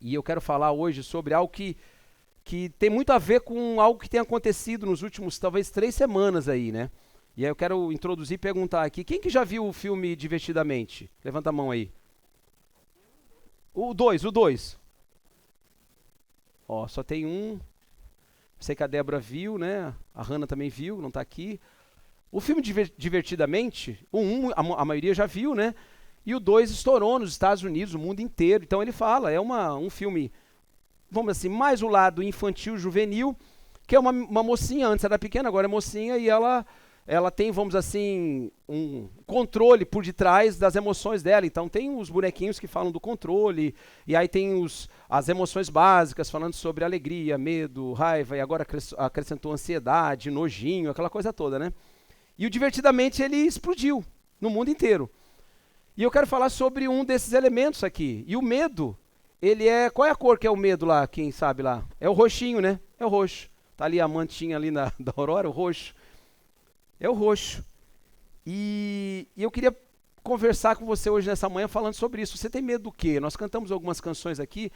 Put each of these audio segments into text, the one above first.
E eu quero falar hoje sobre algo que tem muito a ver com algo que tem acontecido nos últimos, talvez, 3 semanas aí, né? E aí eu quero introduzir e perguntar aqui, quem que já viu o filme Divertidamente? Levanta a mão aí. O 2. Ó, só tem um. Sei que a Débora viu, né? A Hannah também viu, não tá aqui. O filme Divertidamente, o 1, a maioria já viu, né? E o 2 estourou nos Estados Unidos, o mundo inteiro. Então ele fala, é um filme, vamos dizer assim, mais o lado infantil, juvenil, que é uma mocinha, antes era pequena, agora é mocinha, e ela tem, vamos dizer assim, um controle por detrás das emoções dela. Então tem os bonequinhos que falam do controle, e aí tem as emoções básicas, falando sobre alegria, medo, raiva, e agora acrescentou ansiedade, nojinho, aquela coisa toda, né? E o Divertidamente ele explodiu no mundo inteiro. E eu quero falar sobre um desses elementos aqui. E o medo, qual é a cor que é o medo lá, quem sabe lá? É o roxinho, né? É o roxo. Tá ali a mantinha ali da Aurora, o roxo. É o roxo. E eu queria conversar com você hoje nessa manhã falando sobre isso. Você tem medo do quê? Nós cantamos algumas canções aqui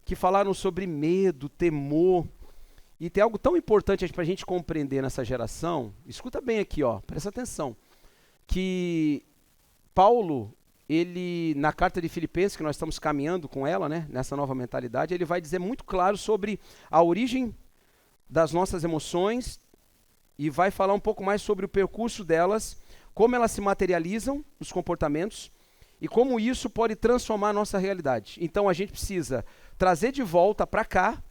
que falaram sobre medo, temor. E tem algo tão importante para a gente compreender nessa geração. Escuta bem aqui, ó, presta atenção. Que Paulo, ele, na carta de Filipenses, que nós estamos caminhando com ela, né, nessa nova mentalidade, ele vai dizer muito claro sobre a origem das nossas emoções e vai falar um pouco mais sobre o percurso delas, como elas se materializam, os comportamentos, e como isso pode transformar a nossa realidade. Então a gente precisa trazer de volta para cá,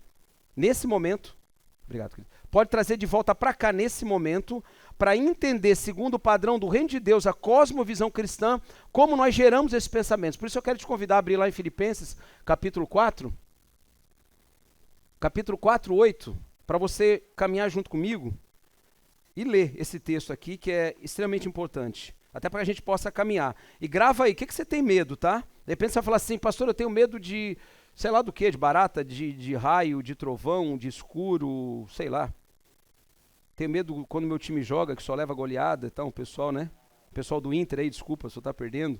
nesse momento, obrigado, querido, pode trazer de volta para cá nesse momento, para entender, segundo o padrão do reino de Deus, a cosmovisão cristã, como nós geramos esses pensamentos. Por isso eu quero te convidar a abrir lá em Filipenses, capítulo 4, 8, para você caminhar junto comigo e ler esse texto aqui, que é extremamente importante, até para que a gente possa caminhar. E grava aí, o que você tem medo, tá? De repente você vai falar assim, pastor, eu tenho medo de, sei lá do que, de barata, de raio, de trovão, de escuro, sei lá. Tenho medo quando meu time joga, que só leva goleada. Então, o pessoal, né? O pessoal do Inter aí, desculpa, só tá perdendo.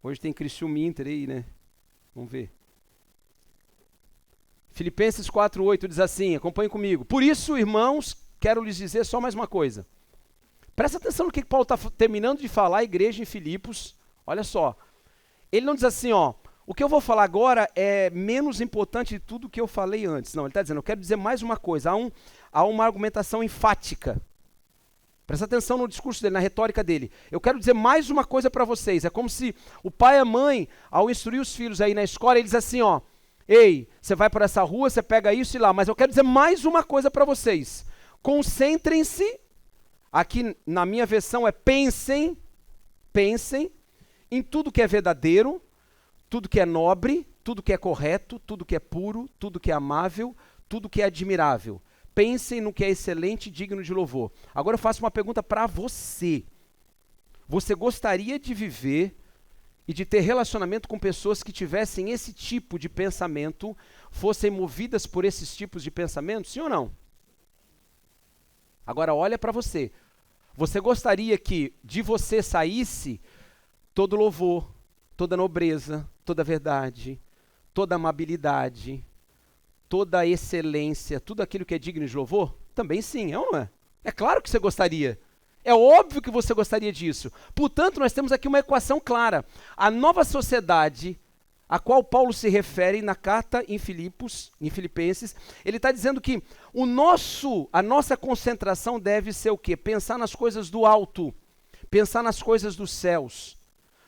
Hoje tem Criciúma e Inter aí, né? Vamos ver. Filipenses 4:8 diz assim, acompanhe comigo. Por isso, irmãos, quero lhes dizer só mais uma coisa. Presta atenção no que Paulo está terminando de falar à igreja em Filipos. Olha só. Ele não diz assim, ó, o que eu vou falar agora é menos importante de tudo que eu falei antes. Não, ele está dizendo, eu quero dizer mais uma coisa. Há uma argumentação enfática. Presta atenção no discurso dele, na retórica dele. Eu quero dizer mais uma coisa para vocês. É como se o pai e a mãe, ao instruir os filhos aí na escola, ele diz assim, ó, ei, você vai por essa rua, você pega isso e lá, mas eu quero dizer mais uma coisa para vocês. Concentrem-se, aqui na minha versão é pensem em tudo que é verdadeiro, tudo que é nobre, tudo que é correto, tudo que é puro, tudo que é amável, tudo que é admirável. Pensem no que é excelente e digno de louvor. Agora eu faço uma pergunta para você. Você gostaria de viver e de ter relacionamento com pessoas que tivessem esse tipo de pensamento, fossem movidas por esses tipos de pensamento? Sim ou não? Agora olha para você. Você gostaria que de você saísse todo louvor, toda nobreza, toda verdade, toda amabilidade, toda excelência, tudo aquilo que é digno de louvor? Também sim, é ou não é? É claro que você gostaria. É óbvio que você gostaria disso. Portanto, nós temos aqui uma equação clara. A nova sociedade a qual Paulo se refere na carta em Filipenses, ele está dizendo que a nossa concentração deve ser o quê? Pensar nas coisas do alto, pensar nas coisas dos céus.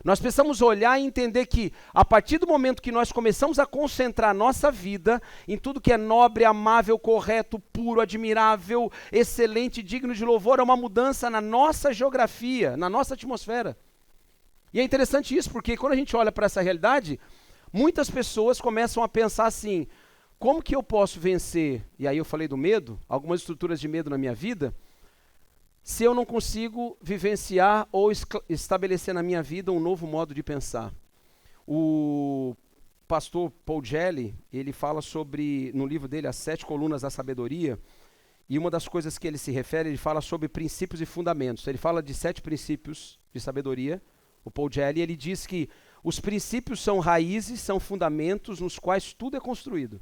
Nós precisamos olhar e entender que, a partir do momento que nós começamos a concentrar a nossa vida em tudo que é nobre, amável, correto, puro, admirável, excelente, digno de louvor, é uma mudança na nossa geografia, na nossa atmosfera. E é interessante isso, porque quando a gente olha para essa realidade, muitas pessoas começam a pensar assim, como que eu posso vencer, e aí eu falei do medo, algumas estruturas de medo na minha vida, se eu não consigo vivenciar ou estabelecer na minha vida um novo modo de pensar. O pastor Paul Gelli, ele fala sobre, no livro dele, As 7 Colunas da Sabedoria, e uma das coisas que ele se refere, ele fala sobre princípios e fundamentos. Ele fala de 7 princípios de sabedoria, o Paul Gelli, ele diz que os princípios são raízes, são fundamentos nos quais tudo é construído.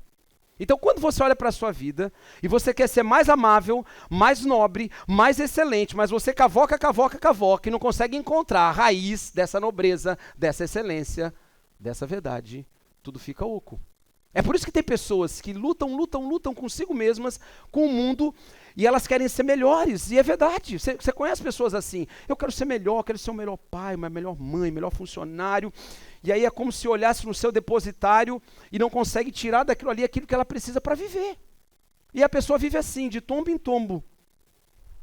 Então, quando você olha para a sua vida e você quer ser mais amável, mais nobre, mais excelente, mas você cavoca e não consegue encontrar a raiz dessa nobreza, dessa excelência, dessa verdade, tudo fica oco. É por isso que tem pessoas que lutam consigo mesmas, com o mundo, e elas querem ser melhores, e é verdade, você conhece pessoas assim, eu quero ser melhor, quero ser o melhor pai, uma melhor mãe, melhor funcionário, e aí é como se olhasse no seu depositário e não consegue tirar daquilo ali aquilo que ela precisa para viver. E a pessoa vive assim, de tombo em tombo,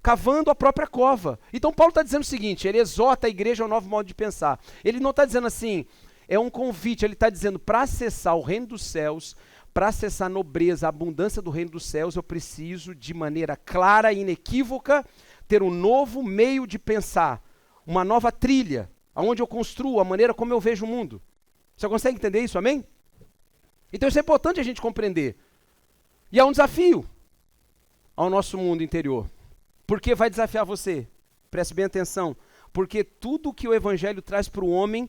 cavando a própria cova. Então Paulo está dizendo o seguinte, ele exorta a igreja ao novo modo de pensar. Ele não está dizendo assim, é um convite, ele está dizendo, para acessar o reino dos céus, para acessar a nobreza, a abundância do reino dos céus, eu preciso, de maneira clara e inequívoca, ter um novo meio de pensar, uma nova trilha, onde eu construo a maneira como eu vejo o mundo. Você consegue entender isso, amém? Então isso é importante a gente compreender. E é um desafio ao nosso mundo interior. Por que vai desafiar você? Preste bem atenção. Porque tudo que o evangelho traz para o homem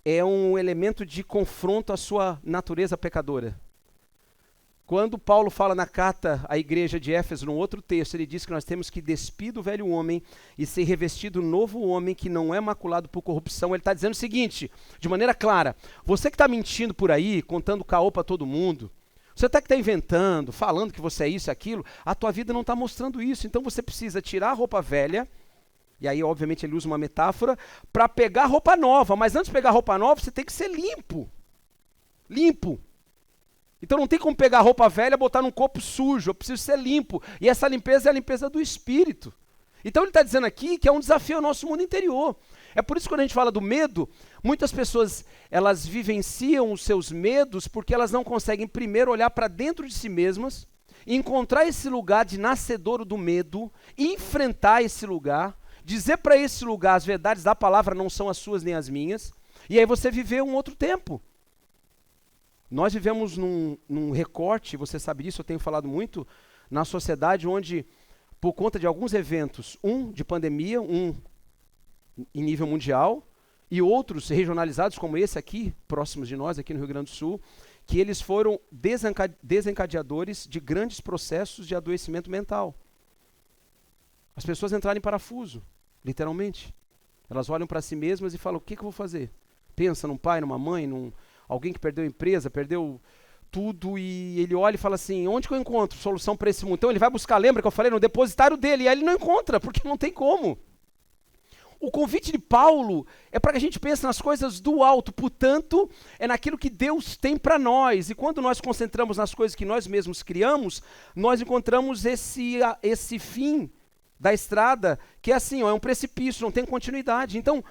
é um elemento de confronto à sua natureza pecadora. Quando Paulo fala na carta à igreja de Éfeso, num outro texto, ele diz que nós temos que despir do velho homem e ser revestido novo homem que não é maculado por corrupção. Ele está dizendo o seguinte, de maneira clara, você que está mentindo por aí, contando caô para todo mundo, você que está inventando, falando que você é isso e aquilo, a tua vida não está mostrando isso. Então você precisa tirar a roupa velha, e aí obviamente ele usa uma metáfora, para pegar roupa nova. Mas antes de pegar roupa nova, você tem que ser limpo. Limpo. Então não tem como pegar a roupa velha e botar num corpo sujo, eu preciso ser limpo. E essa limpeza é a limpeza do espírito. Então ele está dizendo aqui que é um desafio ao nosso mundo interior. É por isso que quando a gente fala do medo, muitas pessoas elas vivenciam os seus medos porque elas não conseguem primeiro olhar para dentro de si mesmas, encontrar esse lugar de nascedouro do medo, enfrentar esse lugar, dizer para esse lugar as verdades da palavra não são as suas nem as minhas, e aí você viveu um outro tempo. Nós vivemos num recorte, você sabe disso, eu tenho falado muito, na sociedade onde, por conta de alguns eventos, um de pandemia, um em nível mundial, e outros regionalizados como esse aqui, próximos de nós, aqui no Rio Grande do Sul, que eles foram desencadeadores de grandes processos de adoecimento mental. As pessoas entraram em parafuso, literalmente. Elas olham para si mesmas e falam, o que eu vou fazer? Pensa num pai, numa mãe, alguém que perdeu a empresa, perdeu tudo, e ele olha e fala assim, onde que eu encontro solução para esse mundo? Então ele vai buscar, lembra que eu falei, no depositário dele, e aí ele não encontra, porque não tem como. O convite de Paulo é para que a gente pense nas coisas do alto, portanto, é naquilo que Deus tem para nós. E quando nós concentramos nas coisas que nós mesmos criamos, nós encontramos esse fim da estrada, que é assim, é um precipício, não tem continuidade. Então,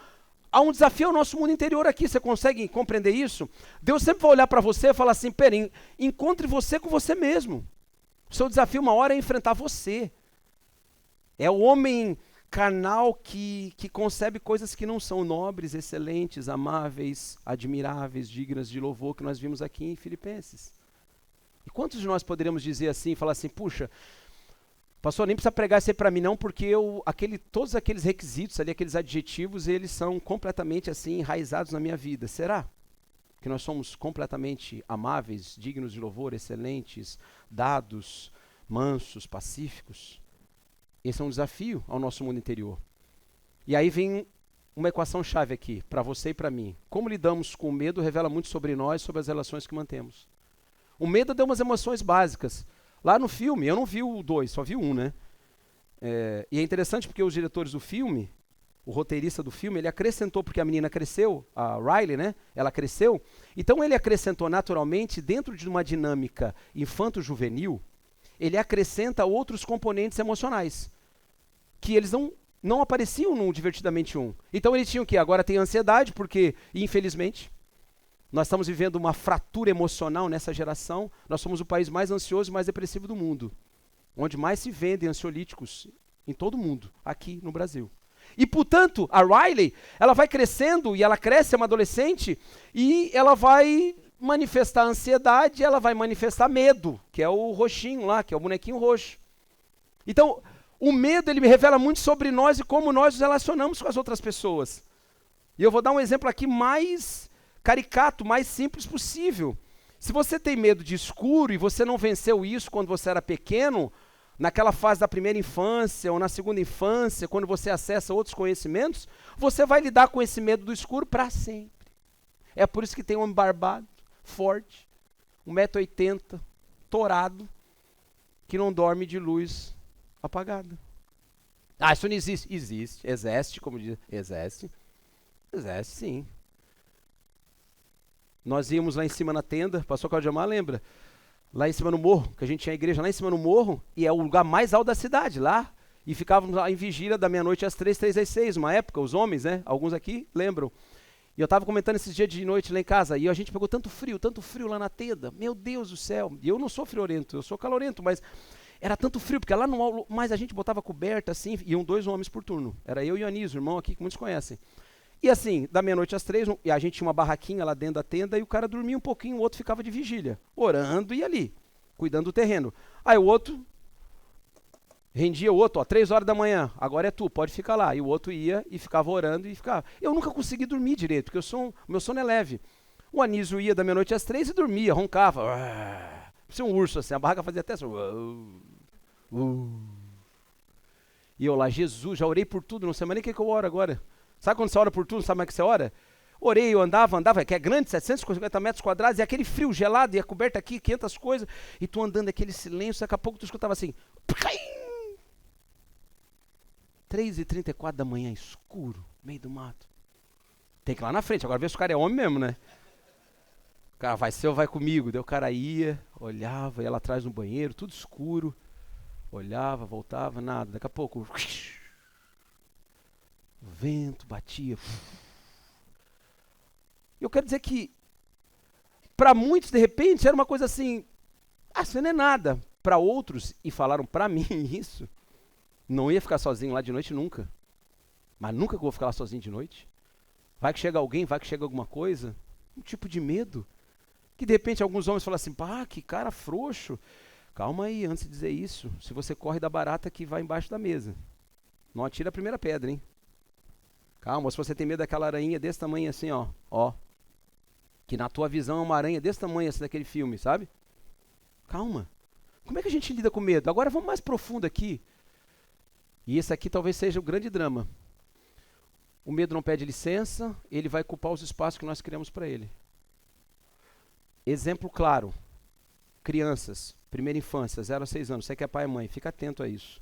há um desafio ao nosso mundo interior aqui, você consegue compreender isso? Deus sempre vai olhar para você e falar assim, pera, encontre você com você mesmo. O seu desafio uma hora é enfrentar você. É o homem carnal que concebe coisas que não são nobres, excelentes, amáveis, admiráveis, dignas de louvor, que nós vimos aqui em Filipenses. E quantos de nós poderíamos dizer assim, falar assim, puxa, pastor, nem precisa pregar isso aí para mim não, porque todos aqueles requisitos ali, aqueles adjetivos, eles são completamente assim enraizados na minha vida. Será que nós somos completamente amáveis, dignos de louvor, excelentes, dados, mansos, pacíficos? Esse é um desafio ao nosso mundo interior. E aí vem uma equação-chave aqui, para você e para mim. Como lidamos com o medo revela muito sobre nós, sobre as relações que mantemos. O medo deu umas emoções básicas. Lá no filme, eu não vi o 2, só vi o 1, né? E é interessante porque os diretores do filme, o roteirista do filme, ele acrescentou, porque a menina cresceu, a Riley, né? Ela cresceu. Então ele acrescentou naturalmente, dentro de uma dinâmica infanto-juvenil, ele acrescenta outros componentes emocionais, que eles não apareciam no Divertidamente 1. Então eles tinham que, agora tem ansiedade, porque, infelizmente, nós estamos vivendo uma fratura emocional nessa geração. Nós somos o país mais ansioso e mais depressivo do mundo, onde mais se vendem ansiolíticos em todo o mundo, aqui no Brasil. E, portanto, a Riley, ela vai crescendo, e ela cresce, é uma adolescente, e ela vai manifestar ansiedade, ela vai manifestar medo, que é o roxinho lá, que é o bonequinho roxo. Então, o medo, ele me revela muito sobre nós e como nós nos relacionamos com as outras pessoas. E eu vou dar um exemplo aqui mais caricato, mais simples possível. Se você tem medo de escuro e você não venceu isso quando você era pequeno, naquela fase da primeira infância ou na segunda infância, quando você acessa outros conhecimentos, você vai lidar com esse medo do escuro para sempre. É por isso que tem um homem barbado, forte, 1,80 m, torado, que não dorme de luz apagada. Ah, isso não existe. Existe. Existe, como diz. Existe. Existe, sim. Nós íamos lá em cima na tenda, pastor Claudiomar lembra? Lá em cima no morro, que a gente tinha a igreja lá em cima no morro, e é o lugar mais alto da cidade, lá. E ficávamos lá em vigília da meia-noite às 3, 3 às 6, uma época, os homens, né? Alguns aqui lembram. E eu estava comentando esses dias de noite lá em casa, e a gente pegou tanto frio lá na tenda, meu Deus do céu. E eu não sou friorento, eu sou calorento, mas era tanto frio, porque lá no mais a gente botava coberta assim, iam 2 homens por turno. Era eu e o Anísio, irmão aqui que muitos conhecem. E assim, da meia-noite às 3, e a gente tinha uma barraquinha lá dentro da tenda, e o cara dormia um pouquinho, o outro ficava de vigília, orando e ali, cuidando do terreno. Aí o outro rendia o outro, 3 horas da manhã, agora é tu, pode ficar lá. E o outro ia e ficava orando e ficava. Eu nunca consegui dormir direito, porque meu sono é leve. O Anísio ia da meia-noite às 3 e dormia, roncava. Parecia um urso assim, a barraca fazia até assim. E eu lá, Jesus, já orei por tudo, não sei mais nem o que eu oro agora. Sabe quando você ora por tudo, sabe mais o que você ora? Orei, eu andava, que é grande, 750 metros quadrados, e aquele frio gelado, e a coberta aqui, 500 coisas, e tu andando aquele silêncio, daqui a pouco tu escutava assim, 3h34 da manhã, escuro, meio do mato. Tem que ir lá na frente, agora vê se o cara é homem mesmo, né? O cara vai ser ou vai comigo? Daí o cara ia, olhava, ia lá atrás no banheiro, tudo escuro, olhava, voltava, nada. Daqui a pouco, o vento batia. Eu quero dizer que, para muitos, de repente, era uma coisa assim, isso não é nada. Para outros, e falaram para mim isso, não ia ficar sozinho lá de noite nunca. Mas nunca que eu vou ficar lá sozinho de noite. Vai que chega alguém, vai que chega alguma coisa. Um tipo de medo. Que de repente alguns homens falam assim, pá, que cara frouxo. Calma aí, antes de dizer isso. Se você corre da barata que vai embaixo da mesa. Não atira a primeira pedra, hein? Calma, se você tem medo daquela aranha desse tamanho assim, ó. Que na tua visão é uma aranha desse tamanho assim daquele filme, sabe? Calma. Como é que a gente lida com medo? Agora vamos mais profundo aqui. E esse aqui talvez seja o grande drama. O medo não pede licença, ele vai ocupar os espaços que nós criamos para ele. Exemplo claro. Crianças, primeira infância, 0 a 6 anos. Você que é pai e mãe, fica atento a isso.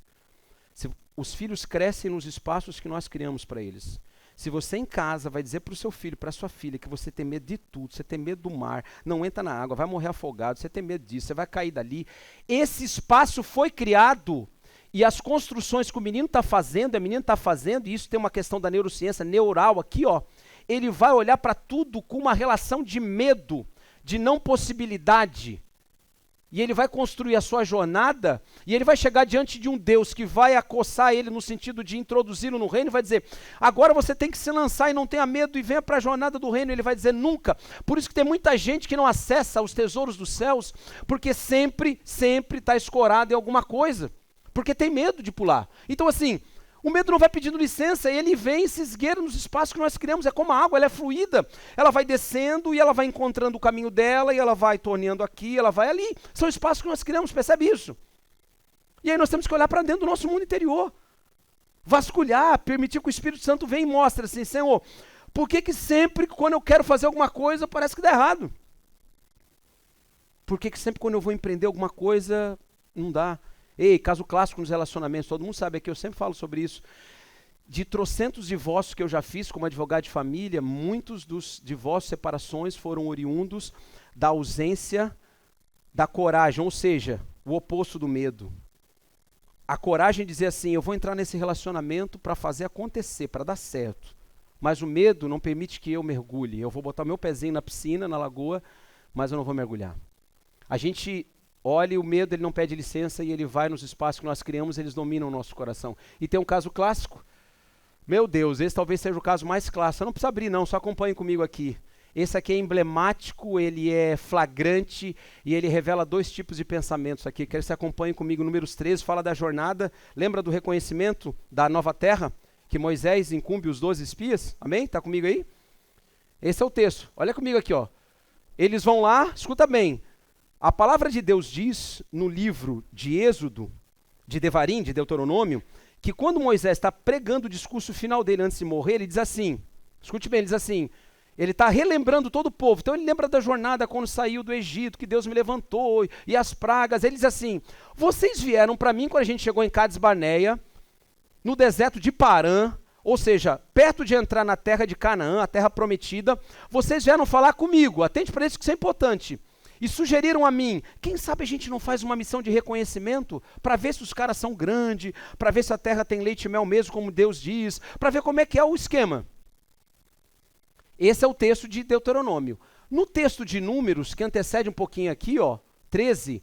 Os filhos crescem nos espaços que nós criamos para eles. Se você em casa vai dizer para o seu filho, para a sua filha, que você tem medo de tudo, você tem medo do mar, não entra na água, vai morrer afogado, você tem medo disso, você vai cair dali. Esse espaço foi criado e as construções que o menino está fazendo, a menina está fazendo, e isso tem uma questão da neurociência neural aqui, ele vai olhar para tudo com uma relação de medo, de não possibilidade. E ele vai construir a sua jornada, e ele vai chegar diante de um Deus que vai acossar ele no sentido de introduzi-lo no reino, e vai dizer, agora você tem que se lançar e não tenha medo, e venha para a jornada do reino. Ele vai dizer, nunca. Por isso que tem muita gente que não acessa os tesouros dos céus, porque sempre está escorado em alguma coisa, porque tem medo de pular. Então assim, o medo não vai pedindo licença, ele vem e se esgueira nos espaços que nós criamos. É como a água, ela é fluida, ela vai descendo e ela vai encontrando o caminho dela, e ela vai torneando aqui, ela vai ali. São espaços que nós criamos, percebe isso? E aí nós temos que olhar para dentro do nosso mundo interior, vasculhar, permitir que o Espírito Santo venha e mostre assim, Senhor, por que sempre quando eu quero fazer alguma coisa parece que dá errado? Por que sempre quando eu vou empreender alguma coisa não dá? Ei, caso clássico nos relacionamentos, todo mundo sabe aqui, eu sempre falo sobre isso. De trocentos divórcios que eu já fiz como advogado de família, muitos dos divórcios, separações foram oriundos da ausência da coragem, ou seja, o oposto do medo. A coragem de dizer assim, eu vou entrar nesse relacionamento para fazer acontecer, para dar certo. Mas o medo não permite que eu mergulhe. Eu vou botar meu pezinho na piscina, na lagoa, mas eu não vou mergulhar. A gente olha, o medo, ele não pede licença e ele vai nos espaços que nós criamos, eles dominam o nosso coração. E tem um caso clássico. Meu Deus, esse talvez seja o caso mais clássico. Você não precisa abrir não, só acompanhe comigo aqui. Esse aqui é emblemático, ele é flagrante e ele revela 2 tipos de pensamentos aqui. Quero que você acompanhe comigo. Números 13, fala da jornada. Lembra do reconhecimento da nova terra? Que Moisés incumbe os 12 espias? Amém? Está comigo aí? Esse é o texto. Olha comigo aqui, ó. Eles vão lá, escuta bem. A palavra de Deus diz no livro de Êxodo, de Devarim, de Deuteronômio, que quando Moisés está pregando o discurso final dele antes de morrer, ele diz assim, escute bem, ele diz assim, ele está relembrando todo o povo. Então ele lembra da jornada quando saiu do Egito, que Deus me levantou, e as pragas. Ele diz assim, vocês vieram para mim quando a gente chegou em Cades Barneia, no deserto de Parã, ou seja, perto de entrar na terra de Canaã, a terra prometida, vocês vieram falar comigo, atente para isso que isso é importante. E sugeriram a mim, quem sabe a gente não faz uma missão de reconhecimento para ver se os caras são grandes, para ver se a terra tem leite e mel mesmo, como Deus diz, para ver como é que é o esquema. Esse é o texto de Deuteronômio. No texto de Números, que antecede um pouquinho aqui, ó, 13,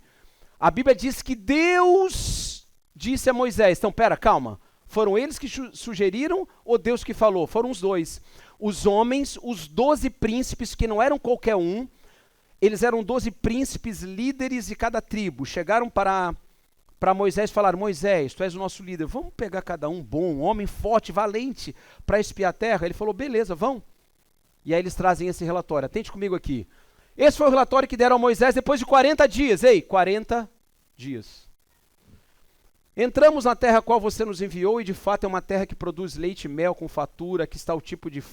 a Bíblia diz que Deus disse a Moisés, então pera, calma, foram eles que sugeriram ou Deus que falou? Foram os dois. Os homens, os 12 príncipes, que não eram qualquer um, eles eram 12 príncipes líderes de cada tribo. Chegaram para Moisés e falaram, Moisés, tu és o nosso líder, vamos pegar cada um bom, um homem forte, valente, para espiar a terra? Ele falou, beleza, vão. E aí eles trazem esse relatório. Atente comigo aqui. Esse foi o relatório que deram a Moisés depois de 40 dias. Ei, 40 dias. Entramos na terra a qual você nos enviou, e de fato é uma terra que produz leite e mel com fatura, que está o tipo de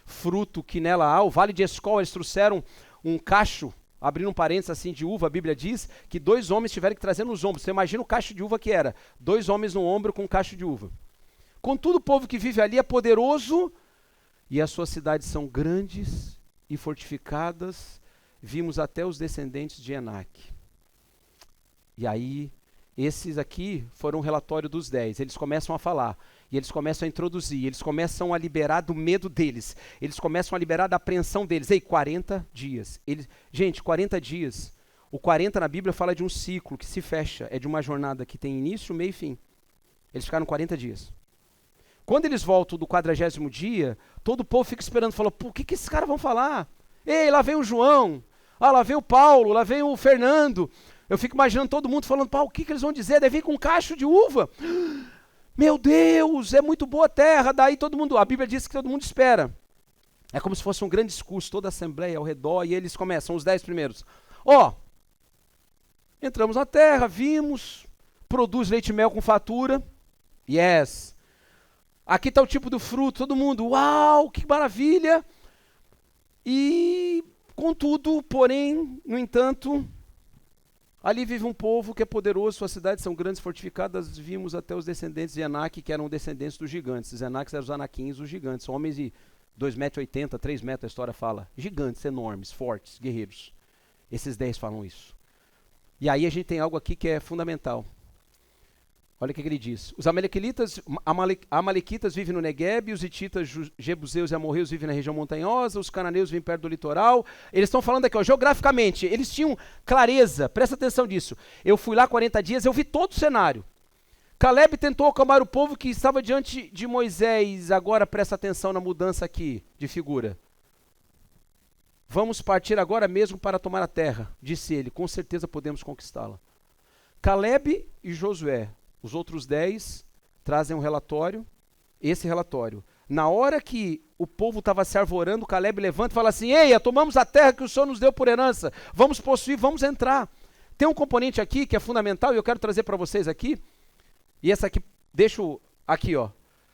fruto que nela há. O Vale de Escol, eles trouxeram um cacho, abrindo um parênteses assim, de uva. A Bíblia diz que 2 homens tiveram que trazer nos ombros. Você imagina o cacho de uva que era. 2 homens no ombro com um cacho de uva. Contudo, o povo que vive ali é poderoso, e as suas cidades são grandes e fortificadas. Vimos até os descendentes de Enaque. E aí, esses aqui foram o relatório dos 10. Eles começam a falar, e eles começam a introduzir, eles começam a liberar do medo deles, eles começam a liberar da apreensão deles. Ei, 40 dias. Gente, 40 dias. O 40 na Bíblia fala de um ciclo que se fecha, é de uma jornada que tem início, meio e fim. Eles ficaram 40 dias. Quando eles voltam do 40º dia, todo o povo fica esperando, fala, pô, o que esses caras vão falar? Ei, lá vem o João, lá vem o Paulo, lá vem o Fernando. Eu fico imaginando todo mundo falando, pá, o que eles vão dizer? Deve vir com um cacho de uva. Meu Deus, é muito boa a terra. Daí todo mundo, a Bíblia diz que todo mundo espera. É como se fosse um grande discurso, toda a assembleia ao redor, e eles começam, os 10 primeiros. Entramos na terra, vimos, produz leite e mel com fatura. Yes. Aqui está o tipo do fruto, todo mundo, uau, que maravilha. E, contudo, porém, no entanto, ali vive um povo que é poderoso, suas cidades são grandes, fortificadas. Vimos até os descendentes de Enaque, que eram descendentes dos gigantes. Os Enaques eram os anaquins, os gigantes, são homens de 2,80 m, 3 metros, a história fala. Gigantes, enormes, fortes, guerreiros. Esses 10 falam isso. E aí a gente tem algo aqui que é fundamental. Olha o que ele diz. Os amalequitas vivem no Negueb, os hititas, jebuseus e amorreus vivem na região montanhosa, os cananeus vivem perto do litoral. Eles estão falando aqui, geograficamente, eles tinham clareza, presta atenção nisso. Eu fui lá 40 dias, eu vi todo o cenário. Caleb tentou acalmar o povo que estava diante de Moisés. Agora presta atenção na mudança aqui de figura. Vamos partir agora mesmo para tomar a terra, disse ele, com certeza podemos conquistá-la. Caleb e Josué, os outros 10, trazem um relatório, esse relatório. Na hora que o povo estava se arvorando, Caleb levanta e fala assim, ei, tomamos a terra que o Senhor nos deu por herança, vamos possuir, vamos entrar. Tem um componente aqui que é fundamental e eu quero trazer para vocês aqui, e essa aqui, deixo aqui,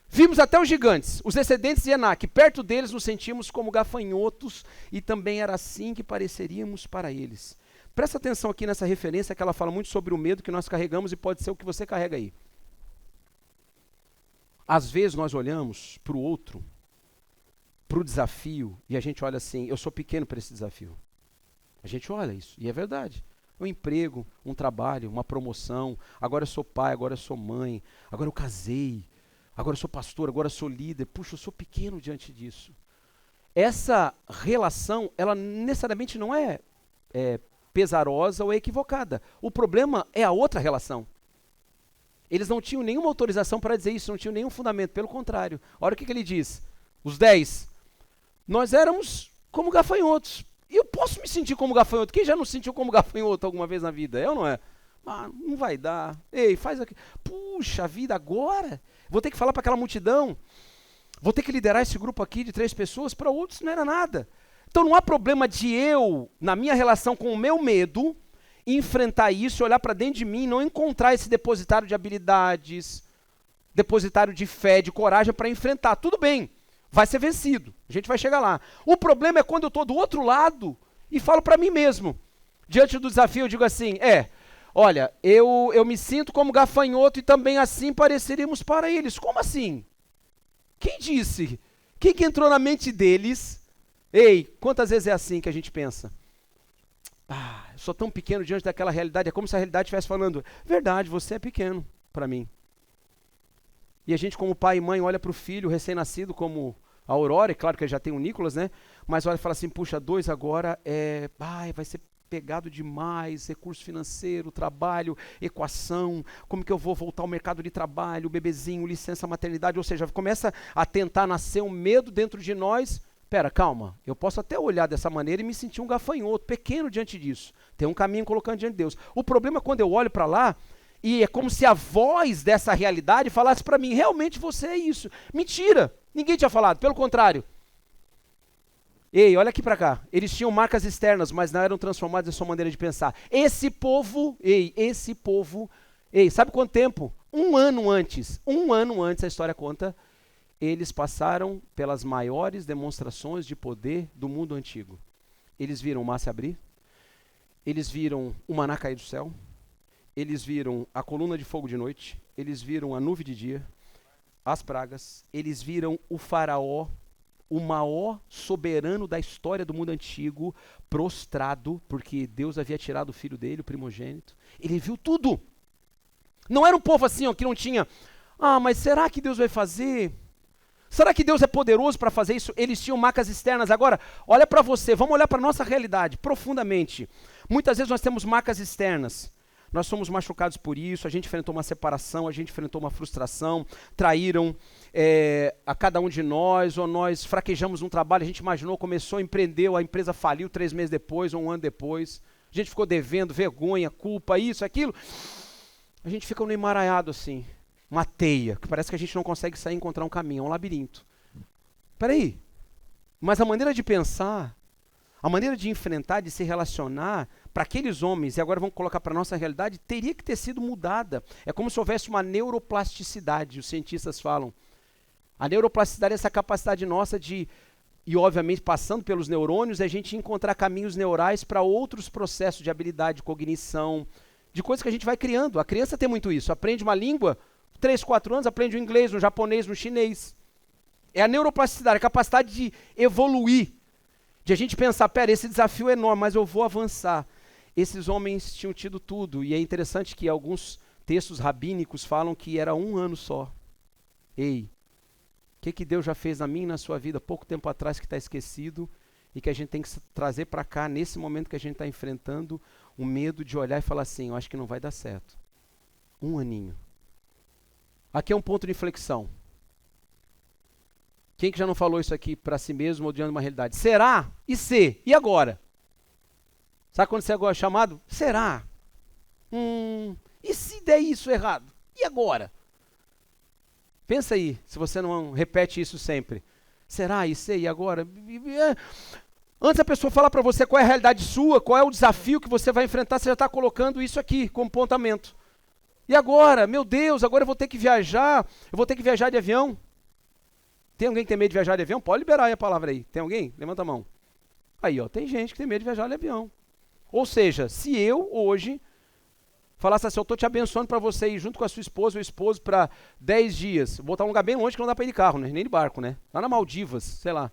Vimos até os gigantes, os descendentes de Enaque, perto deles nos sentimos como gafanhotos, e também era assim que pareceríamos para eles. Presta atenção aqui nessa referência que ela fala muito sobre o medo que nós carregamos e pode ser o que você carrega aí. Às vezes nós olhamos para o outro, para o desafio, e a gente olha assim, eu sou pequeno para esse desafio. A gente olha isso, e é verdade. Um emprego, um trabalho, uma promoção, agora eu sou pai, agora eu sou mãe, agora eu casei, agora eu sou pastor, agora eu sou líder. Puxa, eu sou pequeno diante disso. Essa relação, ela necessariamente não é pesarosa ou equivocada. O problema é a outra relação. Eles não tinham nenhuma autorização para dizer isso, não tinham nenhum fundamento, pelo contrário. Olha o que ele diz, os 10. Nós éramos como gafanhotos. E eu posso me sentir como gafanhoto. Quem já não se sentiu como gafanhoto alguma vez na vida? É ou não é? Não vai dar. Ei, faz aqui. Puxa vida, agora? Vou ter que falar para aquela multidão. Vou ter que liderar esse grupo aqui de 3 pessoas, para outros não era nada. Então não há problema de eu, na minha relação com o meu medo, enfrentar isso, olhar para dentro de mim e não encontrar esse depositário de habilidades, depositário de fé, de coragem para enfrentar. Tudo bem, vai ser vencido, a gente vai chegar lá. O problema é quando eu estou do outro lado e falo para mim mesmo, diante do desafio, eu digo assim, olha, eu me sinto como gafanhoto e também assim pareceríamos para eles. Como assim? Quem disse? Quem que entrou na mente deles? Ei, quantas vezes é assim que a gente pensa? Eu sou tão pequeno diante daquela realidade, é como se a realidade estivesse falando, verdade, você é pequeno para mim. E a gente como pai e mãe olha para o filho recém-nascido como a Aurora, e claro que já tem o Nicolas, né? Mas olha e fala assim, puxa, 2 agora vai ser pegado demais, recurso financeiro, trabalho, equação, como que eu vou voltar ao mercado de trabalho, bebezinho, licença maternidade, ou seja, começa a tentar nascer um medo dentro de nós. Pera, calma, eu posso até olhar dessa maneira e me sentir um gafanhoto, pequeno diante disso. Tem um caminho colocando diante de Deus. O problema é quando eu olho para lá e é como se a voz dessa realidade falasse para mim, realmente você é isso. Mentira, ninguém tinha falado, pelo contrário. Ei, olha aqui para cá, eles tinham marcas externas, mas não eram transformados em sua maneira de pensar. Esse povo, sabe quanto tempo? Um ano antes, a história conta, eles passaram pelas maiores demonstrações de poder do mundo antigo. Eles viram o mar se abrir, eles viram o maná cair do céu, eles viram a coluna de fogo de noite, eles viram a nuvem de dia, as pragas, eles viram o faraó, o maior soberano da história do mundo antigo, prostrado, porque Deus havia tirado o filho dele, o primogênito. Ele viu tudo. Não era um povo assim, que não tinha, mas será que Deus vai fazer? Será que Deus é poderoso para fazer isso? Eles tinham marcas externas. Agora, olha para você, vamos olhar para a nossa realidade, profundamente. Muitas vezes nós temos marcas externas. Nós somos machucados por isso, a gente enfrentou uma separação, a gente enfrentou uma frustração, traíram a cada um de nós, ou nós fraquejamos um trabalho, a gente imaginou, começou, empreendeu, a empresa faliu 3 meses depois, ou 1 ano depois. A gente ficou devendo, vergonha, culpa, isso, aquilo. A gente fica no emaranhado assim. Uma teia, que parece que a gente não consegue sair e encontrar um caminho, é um labirinto. Peraí, mas a maneira de pensar, a maneira de enfrentar, de se relacionar, para aqueles homens, e agora vamos colocar para a nossa realidade, teria que ter sido mudada. É como se houvesse uma neuroplasticidade, os cientistas falam. A neuroplasticidade é essa capacidade nossa de, e obviamente passando pelos neurônios, a gente encontrar caminhos neurais para outros processos de habilidade, de cognição, de coisas que a gente vai criando. A criança tem muito isso, aprende uma língua, 3, 4 anos, aprende o inglês, no japonês, no chinês. É a neuroplasticidade, a capacidade de evoluir, de a gente pensar, pera, esse desafio é enorme, mas eu vou avançar. Esses homens tinham tido tudo, e é interessante que alguns textos rabínicos falam que era 1 ano só. Ei, o que Deus já fez na minha e na sua vida pouco tempo atrás que está esquecido e que a gente tem que trazer para cá, nesse momento que a gente está enfrentando, o medo de olhar e falar assim, eu acho que não vai dar certo. 1 aninho. Aqui é um ponto de inflexão. Quem que já não falou isso aqui para si mesmo ou diante de uma realidade? Será? E se? E agora? Sabe quando você agora é chamado? Será? E se der isso errado? E agora? Pensa aí, se você não repete isso sempre. Será? E se? E agora? Antes a pessoa falar para você qual é a realidade sua, qual é o desafio que você vai enfrentar, você já está colocando isso aqui como pontamento. E agora? Meu Deus, agora eu vou ter que viajar, de avião. Tem alguém que tem medo de viajar de avião? Pode liberar aí a palavra aí. Tem alguém? Levanta a mão. Aí, tem gente que tem medo de viajar de avião. Ou seja, se eu hoje falasse assim, eu estou te abençoando para você ir junto com a sua esposa ou esposo para 10 dias, vou botar um lugar bem longe que não dá para ir de carro, né? Nem de barco, né? Lá na Maldivas, sei lá.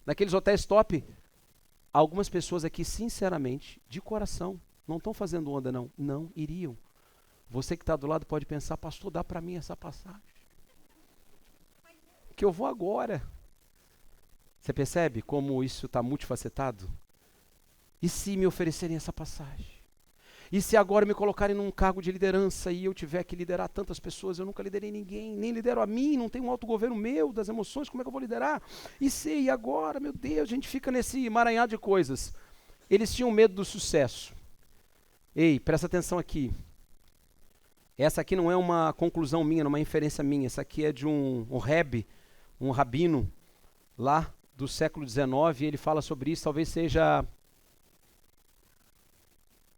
Naqueles hotéis top. Algumas pessoas aqui, sinceramente, de coração, não estão fazendo onda não. Não iriam. Você que está do lado pode pensar, pastor, dá para mim essa passagem. Que eu vou agora. Você percebe como isso está multifacetado? E se me oferecerem essa passagem? E se agora me colocarem num cargo de liderança e eu tiver que liderar tantas pessoas, eu nunca liderei ninguém, nem lidero a mim, não tenho um autogoverno meu das emoções, como é que eu vou liderar? E agora, meu Deus, a gente fica nesse emaranhado de coisas. Eles tinham medo do sucesso. Ei, presta atenção aqui. Essa aqui não é uma conclusão minha, não é uma inferência minha. Essa aqui é de um Rebbe, um rabino lá do século XIX, ele fala sobre isso, talvez seja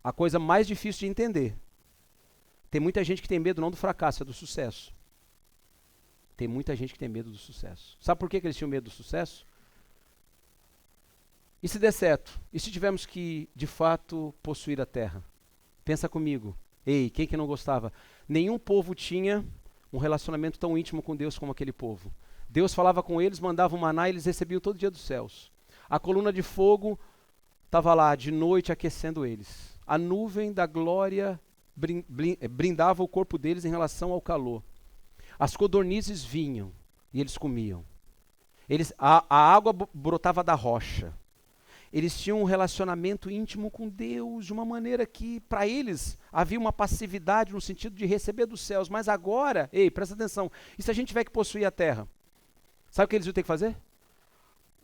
a coisa mais difícil de entender. Tem muita gente que tem medo não do fracasso, é do sucesso. Tem muita gente que tem medo do sucesso. Sabe por que eles tinham medo do sucesso? E se der certo? E se tivermos que, de fato, possuir a terra? Pensa comigo. Ei, quem que não gostava? Nenhum povo tinha um relacionamento tão íntimo com Deus como aquele povo. Deus falava com eles, mandava o maná e eles recebiam todo dia dos céus. A coluna de fogo estava lá de noite aquecendo eles. A nuvem da glória brindava o corpo deles em relação ao calor. As codornizes vinham e eles comiam. A água brotava da rocha. Eles tinham um relacionamento íntimo com Deus de uma maneira que, para eles, havia uma passividade no sentido de receber dos céus. Mas agora, ei, presta atenção, e se a gente tiver que possuir a terra? Sabe o que eles iam ter que fazer?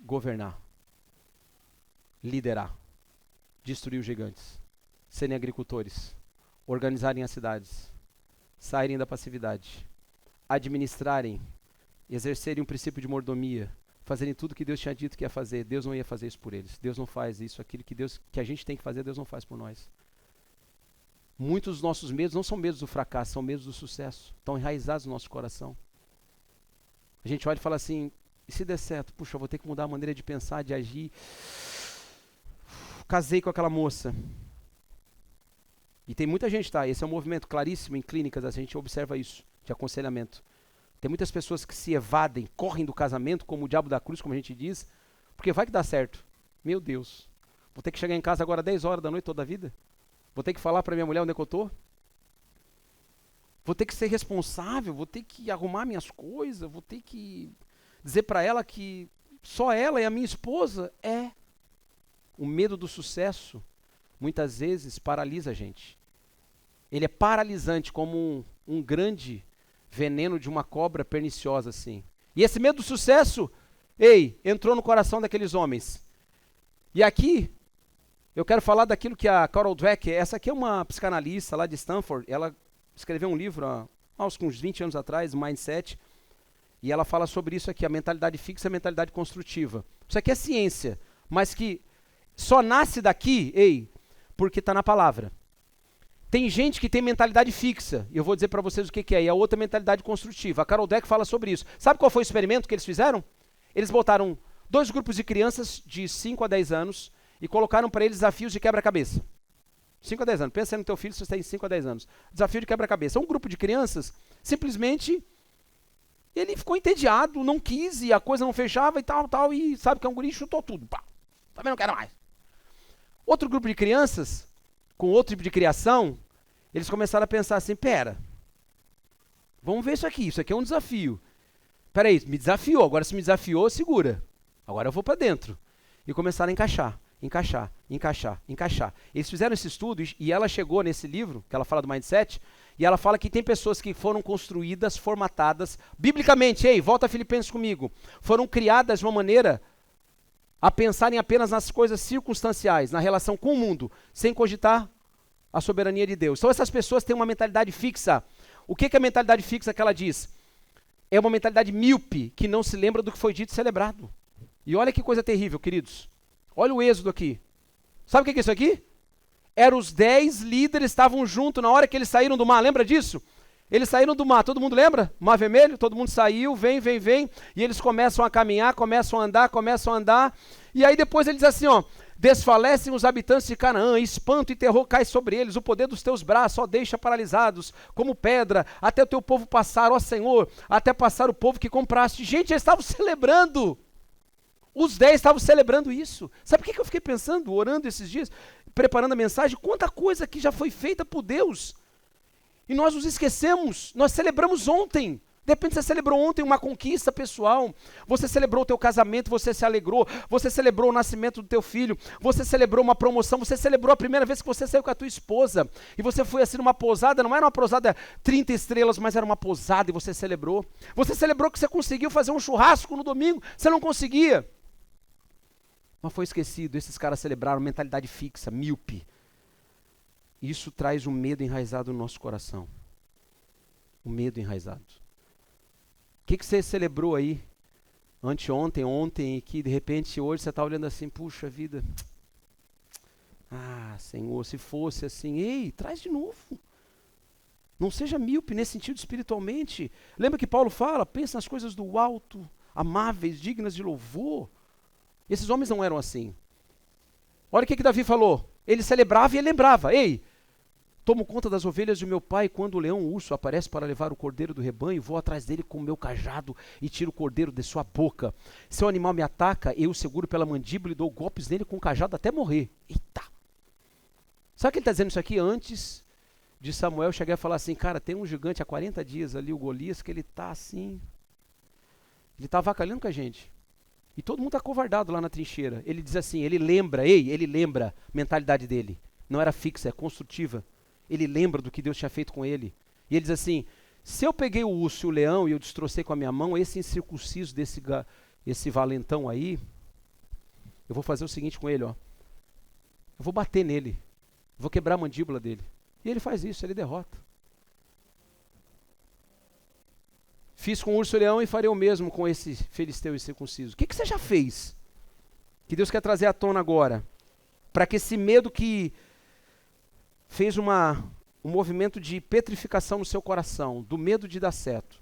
Governar. Liderar. Destruir os gigantes. Serem agricultores. Organizarem as cidades. Saírem da passividade. Administrarem. Exercerem um princípio de mordomia. Fazerem tudo que Deus tinha dito que ia fazer. Deus não ia fazer isso por eles. Deus não faz isso. Aquilo que a gente tem que fazer, Deus não faz por nós. Muitos dos nossos medos não são medos do fracasso, são medos do sucesso. Estão enraizados no nosso coração. A gente olha e fala assim, e se der certo? Puxa, eu vou ter que mudar a maneira de pensar, de agir. Casei com aquela moça. E tem muita gente, tá? Esse é um movimento claríssimo em clínicas, a gente observa isso, de aconselhamento. Tem muitas pessoas que se evadem, correm do casamento, como o diabo da cruz, como a gente diz, porque vai que dá certo. Meu Deus, vou ter que chegar em casa agora 10 horas da noite toda a vida? Vou ter que falar para minha mulher onde é que eu tô? Vou ter que ser responsável, vou ter que arrumar minhas coisas, vou ter que dizer para ela que só ela é a minha esposa? É. O medo do sucesso, muitas vezes, paralisa a gente. Ele é paralisante, como um grande veneno de uma cobra perniciosa, assim. E esse medo do sucesso, entrou no coração daqueles homens. E aqui, eu quero falar daquilo que a Carol Dweck, essa aqui é uma psicanalista lá de Stanford, ela escreveu um livro há uns 20 anos atrás, Mindset, e ela fala sobre isso aqui, a mentalidade fixa e a mentalidade construtiva. Isso aqui é ciência, mas que só nasce daqui, porque está na palavra. Tem gente que tem mentalidade fixa, e eu vou dizer para vocês o que é, e a outra mentalidade construtiva. A Carol Dweck fala sobre isso. Sabe qual foi o experimento que eles fizeram? Eles botaram 2 grupos de crianças de 5 a 10 anos e colocaram para eles desafios de quebra-cabeça. 5 a 10 anos. Pensa no teu filho se você tem 5 a 10 anos. Desafio de quebra-cabeça. Um grupo de crianças, simplesmente, ele ficou entediado, não quis, e a coisa não fechava e tal, e sabe que é um guri, chutou tudo. Pá, também não quero mais. Outro grupo de crianças, com outro tipo de criação, eles começaram a pensar assim, pera, vamos ver isso aqui é um desafio. Peraí, me desafiou, agora se me desafiou, segura. Agora eu vou para dentro. E começaram a encaixar. Eles fizeram esse estudo e ela chegou nesse livro, que ela fala do Mindset, e ela fala que tem pessoas que foram construídas, formatadas, biblicamente, volta a Filipenses comigo, foram criadas de uma maneira a pensarem apenas nas coisas circunstanciais, na relação com o mundo, sem cogitar a soberania de Deus. Então essas pessoas têm uma mentalidade fixa. O que é a mentalidade fixa que ela diz? É uma mentalidade míope, que não se lembra do que foi dito e celebrado. E olha que coisa terrível, queridos. Olha o êxodo aqui. Sabe o que é isso aqui? Eram os 10 líderes, estavam juntos na hora que eles saíram do mar, lembra disso? Eles saíram do mar, todo mundo lembra? Mar vermelho, todo mundo saiu, vem, e eles começam a caminhar, começam a andar, e aí depois ele diz assim, desfalecem os habitantes de Canaã, espanto e terror cai sobre eles, o poder dos teus braços, deixa paralisados, como pedra, até o teu povo passar, Senhor, até passar o povo que compraste. Gente, eles estavam celebrando, os 10 estavam celebrando isso. Sabe o que eu fiquei pensando, orando esses dias, preparando a mensagem? Quanta coisa que já foi feita por Deus, e nós nos esquecemos, nós celebramos ontem. De repente você celebrou ontem uma conquista pessoal, você celebrou o teu casamento, você se alegrou, você celebrou o nascimento do teu filho, você celebrou uma promoção, você celebrou a primeira vez que você saiu com a tua esposa, e você foi assim numa pousada, não era uma pousada 30 estrelas, mas era uma pousada e você celebrou que você conseguiu fazer um churrasco no domingo, você não conseguia, mas foi esquecido. Esses caras celebraram mentalidade fixa, míope. Isso traz um medo enraizado no nosso coração. O medo enraizado. O que você celebrou aí anteontem, ontem, e que de repente hoje você está olhando assim, puxa vida, Senhor, se fosse assim, ei, traz de novo. Não seja míope nesse sentido espiritualmente. Lembra que Paulo fala, pensa nas coisas do alto, amáveis, dignas de louvor. Esses homens não eram assim. Olha o que Davi falou, ele celebrava e ele lembrava, ei, tomo conta das ovelhas de meu pai, quando o leão o urso aparece para levar o cordeiro do rebanho, vou atrás dele com o meu cajado e tiro o cordeiro de sua boca. Se o animal me ataca, eu o seguro pela mandíbula e dou golpes nele com o cajado até morrer. Eita! Sabe que ele está dizendo isso aqui antes de Samuel chegar e falar assim, cara, tem um gigante há 40 dias ali, o Golias, que ele está assim, ele está avacalhando com a gente. E todo mundo está covardado lá na trincheira. Ele diz assim, ele lembra a mentalidade dele. Não era fixa, é construtiva. Ele lembra do que Deus tinha feito com ele. E ele diz assim, se eu peguei o urso e o leão e eu destrocei com a minha mão, esse incircunciso esse valentão aí, eu vou fazer o seguinte com ele, ó. Eu vou bater nele. Vou quebrar a mandíbula dele. E ele faz isso, ele derrota. Fiz com o urso e o leão e farei o mesmo com esse filisteu incircunciso. O que você já fez? Que Deus quer trazer à tona agora. Para que esse medo que fez um movimento de petrificação no seu coração, do medo de dar certo,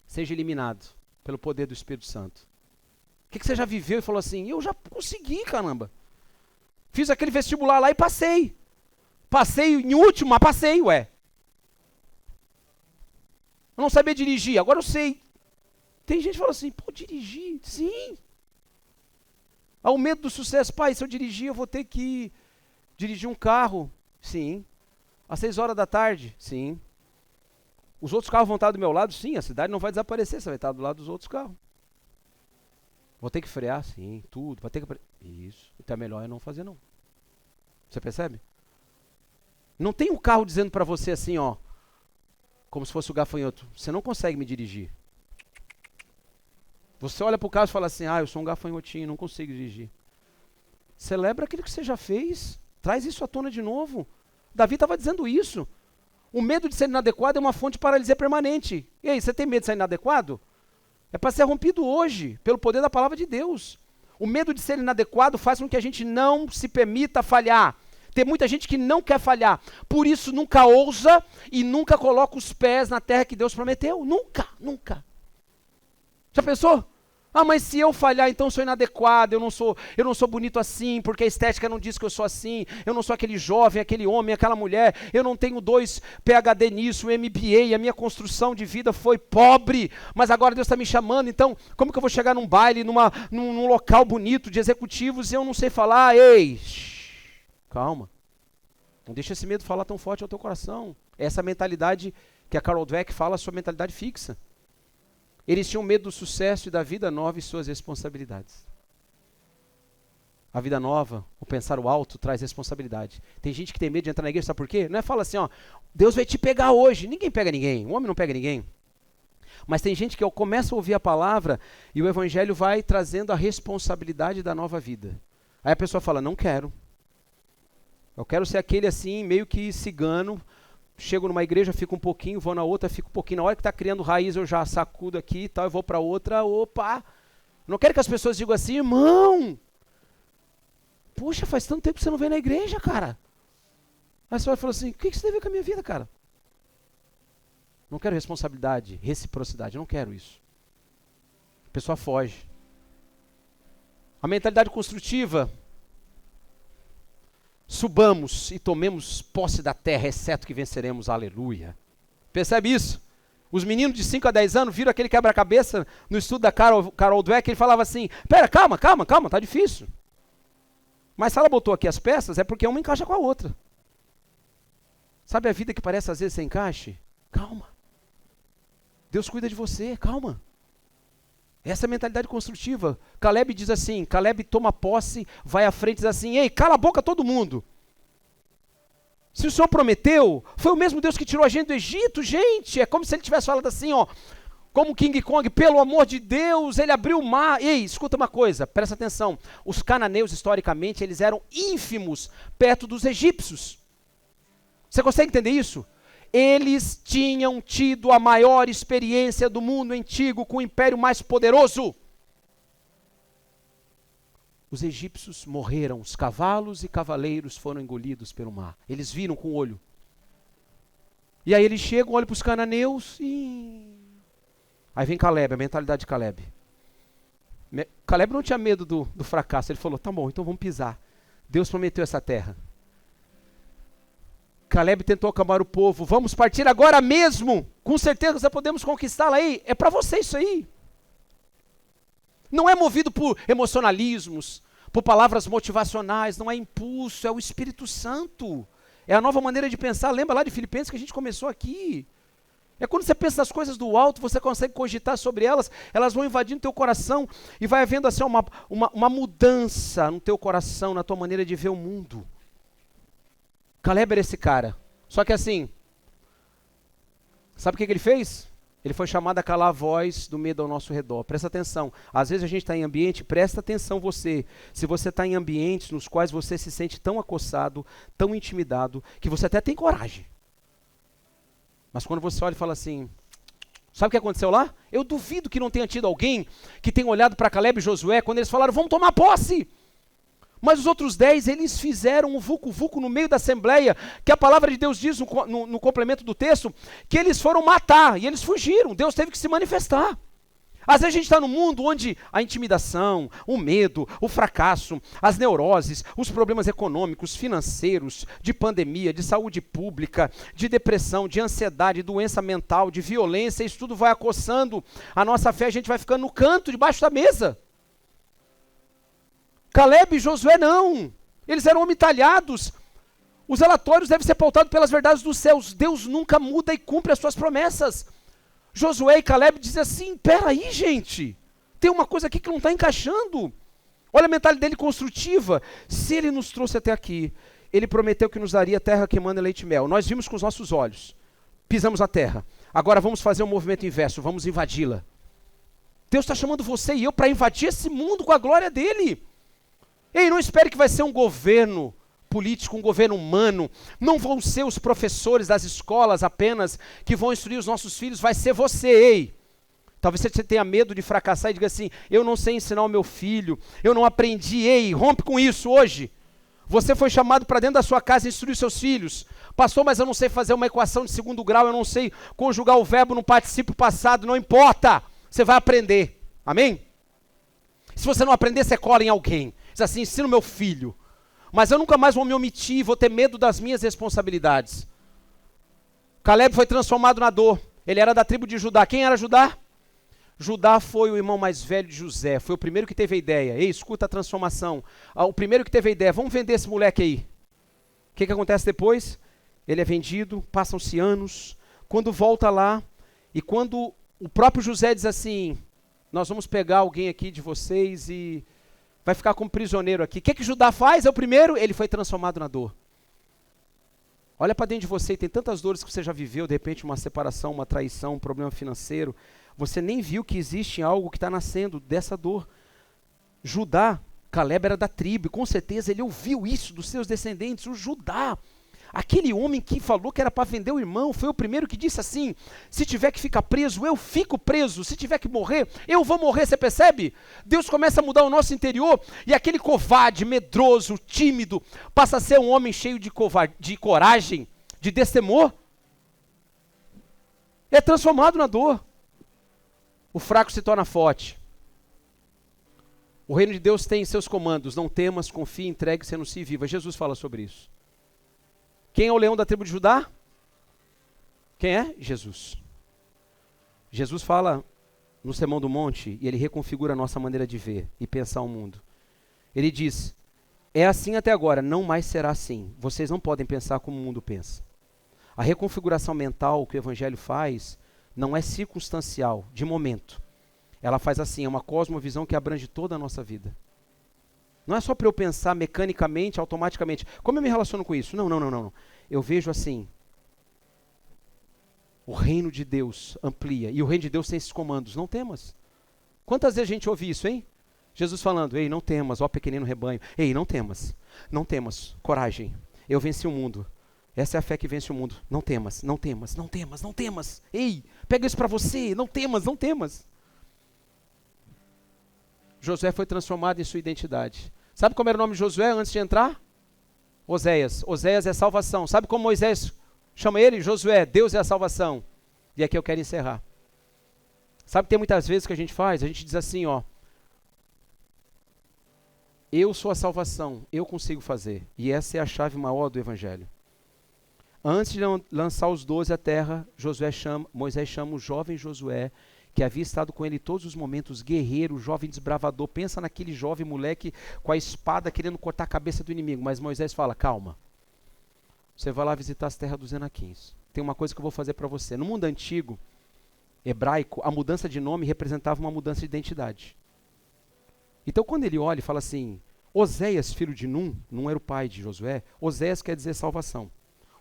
seja eliminado pelo poder do Espírito Santo. O que você já viveu e falou assim, eu já consegui, caramba. Fiz aquele vestibular lá e passei. Passei em último, mas passei, ué. Eu não sabia dirigir, agora eu sei. Tem gente que fala assim, pô, dirigir? Sim. Há o medo do sucesso. Pai, se eu dirigir, eu vou ter que dirigir um carro. Sim. Às 6 horas da tarde? Sim. Os outros carros vão estar do meu lado? Sim. A cidade não vai desaparecer, você vai estar do lado dos outros carros. Vou ter que frear? Sim. Tudo. Vai ter que... Isso. Então é melhor eu não fazer, não. Você percebe? Não tem um carro dizendo para você assim, ó, como se fosse o gafanhoto, você não consegue me dirigir. Você olha para o carro e fala assim, eu sou um gafanhotinho, não consigo dirigir. Celebra aquilo que você já fez, traz isso à tona de novo. Davi estava dizendo isso. O medo de ser inadequado é uma fonte de paralisia permanente. E aí, você tem medo de ser inadequado? É para ser rompido hoje, pelo poder da palavra de Deus. O medo de ser inadequado faz com que a gente não se permita falhar. Tem muita gente que não quer falhar, por isso nunca ousa e nunca coloca os pés na terra que Deus prometeu. Nunca, nunca. Já pensou? Mas se eu falhar, então eu sou inadequado, eu não sou bonito assim, porque a estética não diz que eu sou assim, eu não sou aquele jovem, aquele homem, aquela mulher, eu não tenho 2 PhD nisso, MBA, a minha construção de vida foi pobre, mas agora Deus está me chamando, então como que eu vou chegar num baile, num local bonito de executivos e eu não sei falar? Ei, calma, não deixa esse medo falar tão forte ao teu coração. Essa mentalidade que a Carol Dweck fala, a sua mentalidade fixa. Eles tinham medo do sucesso e da vida nova e suas responsabilidades. A vida nova, o pensar o alto, traz responsabilidade. Tem gente que tem medo de entrar na igreja, sabe por quê? Não é fala assim, ó, Deus vai te pegar hoje. Ninguém pega ninguém, o homem não pega ninguém. Mas tem gente que começa a ouvir a palavra e o evangelho vai trazendo a responsabilidade da nova vida. Aí a pessoa fala, não quero. Eu quero ser aquele assim, meio que cigano. Chego numa igreja, fico um pouquinho, vou na outra, fico um pouquinho. Na hora que está criando raiz, eu já sacudo aqui e tal, eu vou para outra, opa. Não quero que as pessoas digam assim, irmão, puxa, faz tanto tempo que você não vem na igreja, cara. Aí você vai falar assim, o que você tem a ver com a minha vida, cara? Não quero responsabilidade, reciprocidade, eu não quero isso. A pessoa foge. A mentalidade construtiva, subamos e tomemos posse da terra, exceto que venceremos, aleluia. Percebe isso? Os meninos de 5 a 10 anos viram aquele quebra-cabeça no estudo da Carol Dweck, ele falava assim, pera, calma, tá difícil. Mas se ela botou aqui as peças, é porque uma encaixa com a outra. Sabe a vida que parece às vezes sem encaixe? Calma. Deus cuida de você, calma. Essa é a mentalidade construtiva. Caleb diz assim, Caleb toma posse, vai à frente e diz assim, ei, cala a boca todo mundo. Se o Senhor prometeu, foi o mesmo Deus que tirou a gente do Egito, gente. É como se ele tivesse falado assim, ó, como King Kong, pelo amor de Deus, ele abriu o mar. Ei, escuta uma coisa, presta atenção. Os cananeus, historicamente, eles eram ínfimos perto dos egípcios. Você consegue entender isso? Eles tinham tido a maior experiência do mundo antigo com o império mais poderoso. os egípcios morreram, os cavalos e cavaleiros foram engolidos pelo mar. Eles viram com o olho. E aí eles chegam, olham para os cananeus e... Aí vem Caleb, a mentalidade de Caleb. Caleb não tinha medo do fracasso, ele falou, tá bom, então vamos pisar. Deus prometeu essa terra. Caleb tentou acalmar o povo, vamos partir agora mesmo, com certeza podemos conquistá-la aí, é para você isso aí. Não é movido por emocionalismos, por palavras motivacionais, não é impulso, é o Espírito Santo. É a nova maneira de pensar, lembra lá de Filipenses que a gente começou aqui. É quando você pensa nas coisas do alto, você consegue cogitar sobre elas, elas vão invadindo teu coração e vai havendo assim uma mudança no teu coração, na tua maneira de ver o mundo. Caleb era esse cara. Só que assim, sabe o que ele fez? Ele foi chamado a calar a voz do medo ao nosso redor. Presta atenção. Às vezes a gente está em ambiente, presta atenção você. Se você está em ambientes nos quais você se sente tão acossado, tão intimidado, que você até tem coragem. Mas quando você olha e fala assim, sabe o que aconteceu lá? Eu duvido que não tenha tido alguém que tenha olhado para Caleb e Josué quando eles falaram, vamos tomar posse. Mas os outros 10, eles fizeram um vucu-vucu no meio da assembleia, que a palavra de Deus diz no complemento do texto, que eles foram matar, e eles fugiram, Deus teve que se manifestar. Às vezes a gente está num mundo onde a intimidação, o medo, o fracasso, as neuroses, os problemas econômicos, financeiros, de pandemia, de saúde pública, de depressão, de ansiedade, doença mental, de violência, isso tudo vai acossando a nossa fé, a gente vai ficando no canto, debaixo da mesa. Caleb e Josué não, eles eram homens talhados. Os relatórios devem ser pautados pelas verdades dos céus. Deus nunca muda e cumpre as suas promessas. Josué e Caleb dizem assim, peraí gente, tem uma coisa aqui que não está encaixando. Olha a mentalidade dele construtiva. Se ele nos trouxe até aqui, ele prometeu que nos daria terra que manda leite e mel. Nós vimos com os nossos olhos, pisamos a terra. Agora vamos fazer um movimento inverso, vamos invadi-la. Deus está chamando você e eu para invadir esse mundo com a glória dele. Ei, não espere que vai ser um governo político, um governo humano. Não vão ser os professores das escolas apenas que vão instruir os nossos filhos, vai ser você, ei. Talvez você tenha medo de fracassar e diga assim, eu não sei ensinar o meu filho, eu não aprendi, ei, rompe com isso hoje. Você foi chamado para dentro da sua casa e instruir seus filhos. Pastor, mas eu não sei fazer uma equação de segundo grau, eu não sei conjugar o verbo no particípio passado, não importa, você vai aprender, amém? Se você não aprender, você cola em alguém. Diz assim, ensina o meu filho. Mas eu nunca mais vou me omitir, vou ter medo das minhas responsabilidades. Caleb foi transformado na dor. Ele era da tribo de Judá. Quem era Judá? Judá foi o irmão mais velho de José. Foi o primeiro que teve a ideia. Ei, escuta a transformação. O primeiro que teve a ideia. Vamos vender esse moleque aí. O que acontece depois? Ele é vendido, passam-se anos. Quando volta lá, e quando o próprio José diz assim, nós vamos pegar alguém aqui de vocês e vai ficar como prisioneiro aqui. O que Judá faz? É o primeiro, ele foi transformado na dor. Olha para dentro de você, tem tantas dores que você já viveu, de repente uma separação, uma traição, um problema financeiro. Você nem viu que existe algo que está nascendo dessa dor. Judá, Caleb era da tribo, e com certeza ele ouviu isso dos seus descendentes, o Judá. Aquele homem que falou que era para vender o irmão, foi o primeiro que disse assim, se tiver que ficar preso, eu fico preso, se tiver que morrer, eu vou morrer, você percebe? Deus começa a mudar o nosso interior, e aquele covarde, medroso, tímido, passa a ser um homem cheio de coragem, de destemor. É transformado na dor. O fraco se torna forte. O reino de Deus tem seus comandos, não temas, confie, entregue-se, anuncie e viva. Jesus fala sobre isso. Quem é o leão da tribo de Judá? Quem é? Jesus. Jesus fala no Sermão do Monte e ele reconfigura a nossa maneira de ver e pensar o mundo. Ele diz, é assim até agora, não mais será assim. Vocês não podem pensar como o mundo pensa. A reconfiguração mental que o Evangelho faz não é circunstancial, de momento. Ela faz assim, é uma cosmovisão que abrange toda a nossa vida. Não é só para eu pensar mecanicamente, automaticamente. Como eu me relaciono com isso? Não. Eu vejo assim. O reino de Deus amplia. E o reino de Deus tem esses comandos. Não temas. Quantas vezes a gente ouve isso, hein? Jesus falando, ei, não temas, ó pequenino rebanho. Ei, não temas. Não temas. Coragem. Eu venci o mundo. Essa é a fé que vence o mundo. Não temas, não temas, não temas, não temas. Ei, pega isso para você. Não temas, não temas. Josué foi transformado em sua identidade. Sabe como era o nome de Josué antes de entrar? Oséias. Oséias é salvação. Sabe como Moisés chama ele? Josué, Deus é a salvação. E aqui eu quero encerrar. Sabe que tem muitas vezes que a gente faz? A gente diz assim, ó. Eu sou a salvação, eu consigo fazer. E essa é a chave maior do evangelho. Antes de lançar os 12 à terra, Moisés chama o jovem Josué, que havia estado com ele em todos os momentos, guerreiro, jovem desbravador. Pensa naquele jovem moleque com a espada querendo cortar a cabeça do inimigo. Mas Moisés fala, calma. Você vai lá visitar as terras dos Enaquins. Tem uma coisa que eu vou fazer para você. No mundo antigo, hebraico, a mudança de nome representava uma mudança de identidade. Então quando ele olha e fala assim, Oséias, filho de Num, não era o pai de Josué, Oséias quer dizer salvação.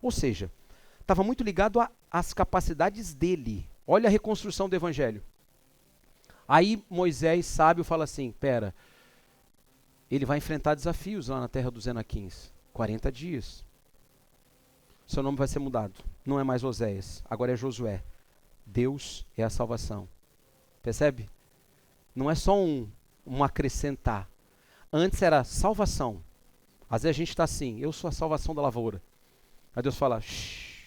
Ou seja, estava muito ligado às capacidades dele. Olha a reconstrução do evangelho. Aí Moisés, sábio, fala assim, pera, ele vai enfrentar desafios lá na terra dos Enaquins. 40 dias. Seu nome vai ser mudado. Não é mais Oséias, agora é Josué. Deus é a salvação. Percebe? Não é só um acrescentar. Antes era salvação. Às vezes a gente está assim, eu sou a salvação da lavoura. Aí Deus fala,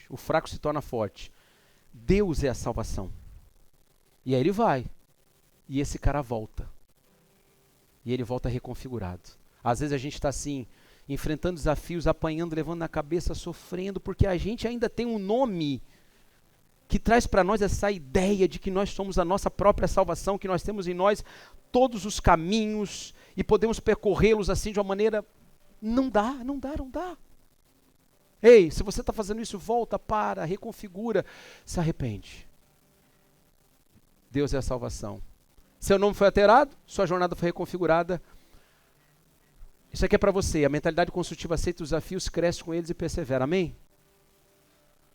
o fraco se torna forte. Deus é a salvação. E aí ele vai. E esse cara volta. E ele volta reconfigurado. Às vezes a gente está assim, enfrentando desafios, apanhando, levando na cabeça, sofrendo, porque a gente ainda tem um nome que traz para nós essa ideia de que nós somos a nossa própria salvação, que nós temos em nós todos os caminhos e podemos percorrê-los assim de uma maneira... Não dá. Ei, se você está fazendo isso, volta, para, reconfigura, se arrepende. Deus é a salvação. Seu nome foi alterado, sua jornada foi reconfigurada. Isso aqui é para você. A mentalidade construtiva aceita os desafios, cresce com eles e persevera. Amém?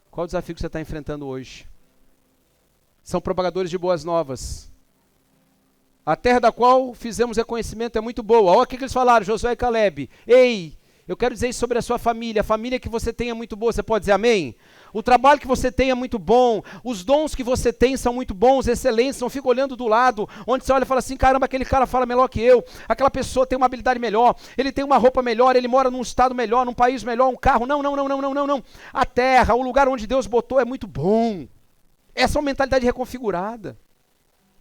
Qual o desafio que você está enfrentando hoje? São propagadores de boas novas. A terra da qual fizemos reconhecimento é muito boa. Olha o que eles falaram, Josué e Caleb. Ei, eu quero dizer isso sobre a sua família. A família que você tem é muito boa. Você pode dizer amém? O trabalho que você tem é muito bom. Os dons que você tem são muito bons, excelentes. Não fica olhando do lado, onde você olha e fala assim, caramba, aquele cara fala melhor que eu. Aquela pessoa tem uma habilidade melhor. Ele tem uma roupa melhor. Ele mora num estado melhor, num país melhor, um carro. Não. A terra, o lugar onde Deus botou é muito bom. Essa é uma mentalidade reconfigurada.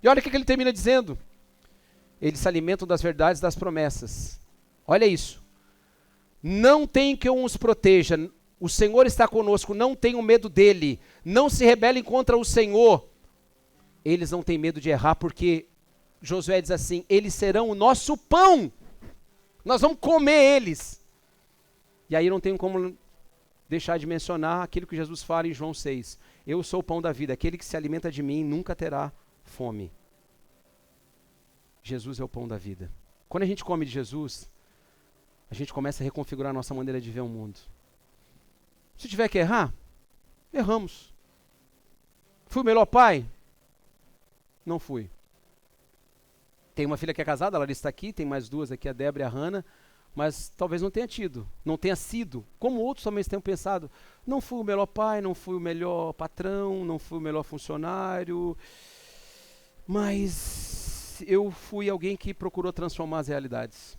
E olha o que ele termina dizendo. Eles se alimentam das verdades das promessas. Olha isso. Não tem que um os proteja. O Senhor está conosco. Não tenham medo dele. Não se rebelem contra o Senhor. Eles não têm medo de errar, porque Josué diz assim, eles serão o nosso pão. Nós vamos comer eles. E aí não tenho como deixar de mencionar aquilo que Jesus fala em João 6. Eu sou o pão da vida. Aquele que se alimenta de mim nunca terá fome. Jesus é o pão da vida. Quando a gente come de Jesus, a gente começa a reconfigurar a nossa maneira de ver o mundo. Se tiver que errar, erramos. Fui o melhor pai? Não fui. Tem uma filha que é casada, a Larissa está aqui, tem mais duas aqui, a Débora e a Hannah, mas talvez não tenha tido, não tenha sido, como outros também tenham pensado, não fui o melhor pai, não fui o melhor patrão, não fui o melhor funcionário, mas eu fui alguém que procurou transformar as realidades.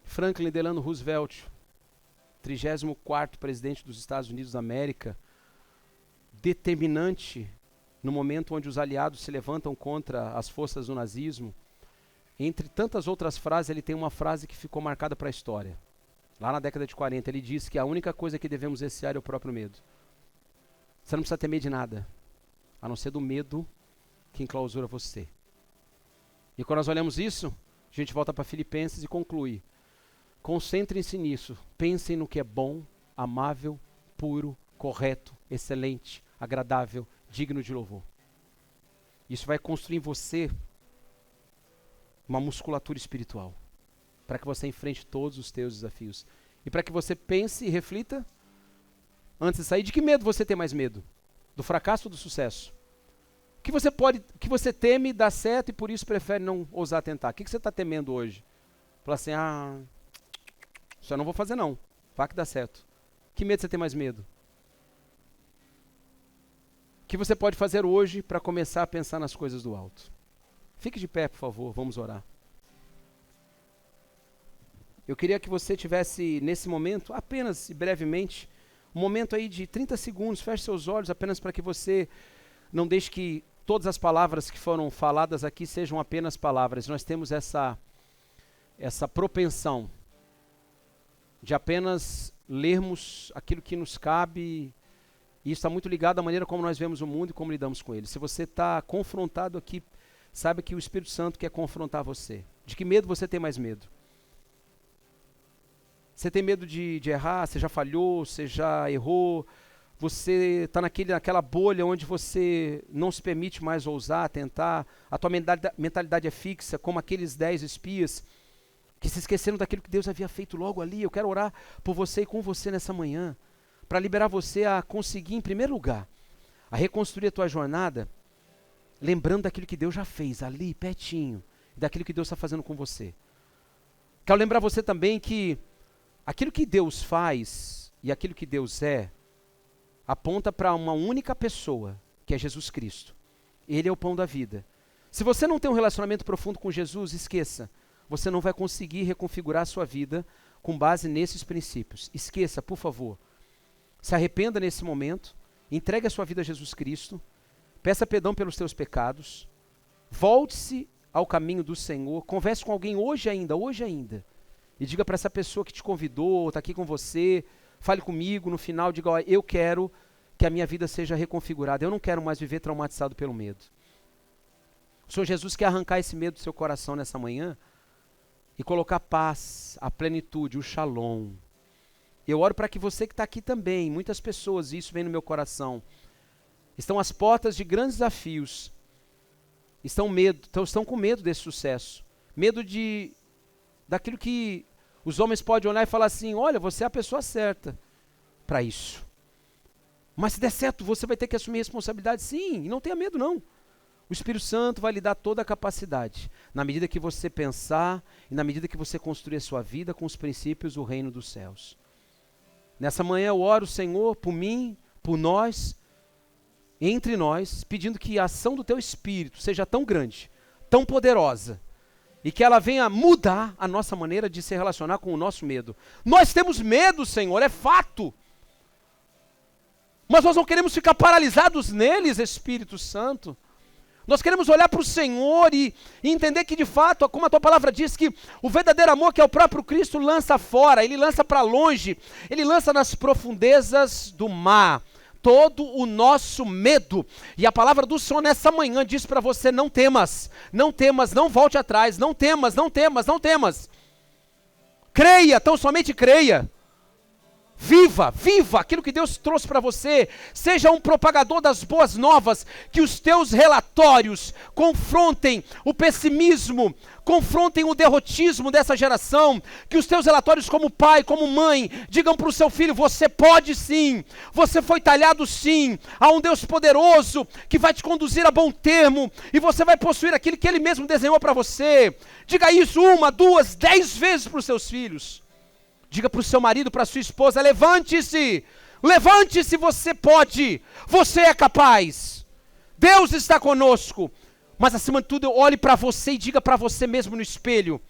Franklin Delano Roosevelt, 34º presidente dos Estados Unidos da América, determinante no momento onde os aliados se levantam contra as forças do nazismo. Entre tantas outras frases, ele tem uma frase que ficou marcada para a história. Lá na década de 40, ele disse que a única coisa que devemos recear é o próprio medo. Você não precisa ter medo de nada, a não ser do medo que enclausura você. E quando nós olhamos isso, a gente volta para Filipenses e conclui. Concentrem-se nisso, pensem no que é bom, amável, puro, correto, excelente, agradável, digno de louvor. Isso vai construir em você uma musculatura espiritual, para que você enfrente todos os teus desafios. E para que você pense e reflita, antes de sair, de que medo você tem mais medo? Do fracasso ou do sucesso? O que você teme dar certo e por isso prefere não ousar tentar? O que você está temendo hoje? Falar assim, isso eu não vou fazer não, vai que dá certo. Que medo você tem mais medo? O que você pode fazer hoje para começar a pensar nas coisas do alto? Fique de pé, por favor, vamos orar. Eu queria que você tivesse nesse momento, apenas e brevemente, um momento aí de 30 segundos, feche seus olhos apenas para que você não deixe que todas as palavras que foram faladas aqui sejam apenas palavras. Nós temos essa propensão de apenas lermos aquilo que nos cabe, e isso está muito ligado à maneira como nós vemos o mundo e como lidamos com ele. Se você está confrontado aqui, saiba que o Espírito Santo quer confrontar você. De que medo você tem mais medo? Você tem medo de errar? Você já falhou? Você já errou? Você está naquela bolha onde você não se permite mais ousar, tentar? A tua mentalidade é fixa, como aqueles 10 espias que se esqueceram daquilo que Deus havia feito logo ali. Eu quero orar por você e com você nessa manhã, para liberar você a conseguir, em primeiro lugar, a reconstruir a tua jornada, lembrando daquilo que Deus já fez ali, pertinho, daquilo que Deus está fazendo com você. Quero lembrar você também que aquilo que Deus faz e aquilo que Deus é, aponta para uma única pessoa, que é Jesus Cristo. Ele é o pão da vida. Se você não tem um relacionamento profundo com Jesus, esqueça. Você não vai conseguir reconfigurar a sua vida com base nesses princípios. Esqueça, por favor. Se arrependa nesse momento, entregue a sua vida a Jesus Cristo, peça perdão pelos teus pecados, volte-se ao caminho do Senhor, converse com alguém hoje ainda, e diga para essa pessoa que te convidou, está aqui com você, fale comigo, no final diga, ó, eu quero que a minha vida seja reconfigurada, eu não quero mais viver traumatizado pelo medo. O Senhor Jesus quer arrancar esse medo do seu coração nessa manhã e colocar a paz, a plenitude, o shalom. Eu oro para que você que está aqui também, muitas pessoas, isso vem no meu coração, estão às portas de grandes desafios, estão com medo desse sucesso, medo daquilo que os homens podem olhar e falar assim, olha, você é a pessoa certa para isso. Mas se der certo, você vai ter que assumir responsabilidade, sim, e não tenha medo não. O Espírito Santo vai lhe dar toda a capacidade, na medida que você pensar e na medida que você construir a sua vida com os princípios do reino dos céus. Nessa manhã eu oro, Senhor, por mim, por nós, entre nós, pedindo que a ação do Teu Espírito seja tão grande, tão poderosa, e que ela venha mudar a nossa maneira de se relacionar com o nosso medo. Nós temos medo, Senhor, é fato. Mas nós não queremos ficar paralisados neles, Espírito Santo. Nós queremos olhar para o Senhor e entender que de fato, como a Tua palavra diz, que o verdadeiro amor que é o próprio Cristo lança fora, Ele lança para longe, Ele lança nas profundezas do mar todo o nosso medo. E a palavra do Senhor nessa manhã diz para você, não temas, não temas, não volte atrás, não temas, não temas, não temas. Creia, tão somente creia. Viva aquilo que Deus trouxe para você, seja um propagador das boas novas, que os teus relatórios confrontem o pessimismo, confrontem o derrotismo dessa geração, que os teus relatórios como pai, como mãe, digam para o seu filho, você pode sim, você foi talhado sim, há um Deus poderoso que vai te conduzir a bom termo, e você vai possuir aquilo que Ele mesmo desenhou para você. Diga isso 1, 2, 10 vezes para os seus filhos. Diga para o seu marido, para a sua esposa, levante-se, você pode, você é capaz, Deus está conosco, mas acima de tudo, olhe para você e diga para você mesmo no espelho,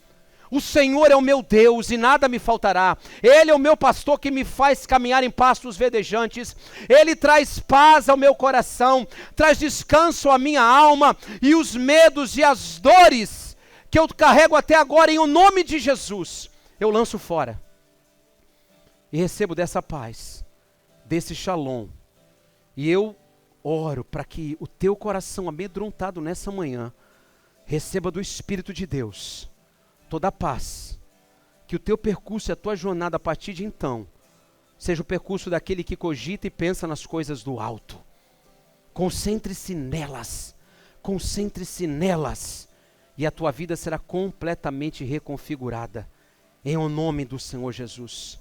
o Senhor é o meu Deus e nada me faltará, Ele é o meu pastor que me faz caminhar em pastos verdejantes, Ele traz paz ao meu coração, traz descanso à minha alma, e os medos e as dores que eu carrego até agora, em o nome de Jesus, eu lanço fora. E recebo dessa paz, desse shalom. E eu oro para que o teu coração amedrontado nessa manhã, receba do Espírito de Deus toda a paz. Que o teu percurso e a tua jornada a partir de então, seja o percurso daquele que cogita e pensa nas coisas do alto. Concentre-se nelas, e a tua vida será completamente reconfigurada. Em o nome do Senhor Jesus.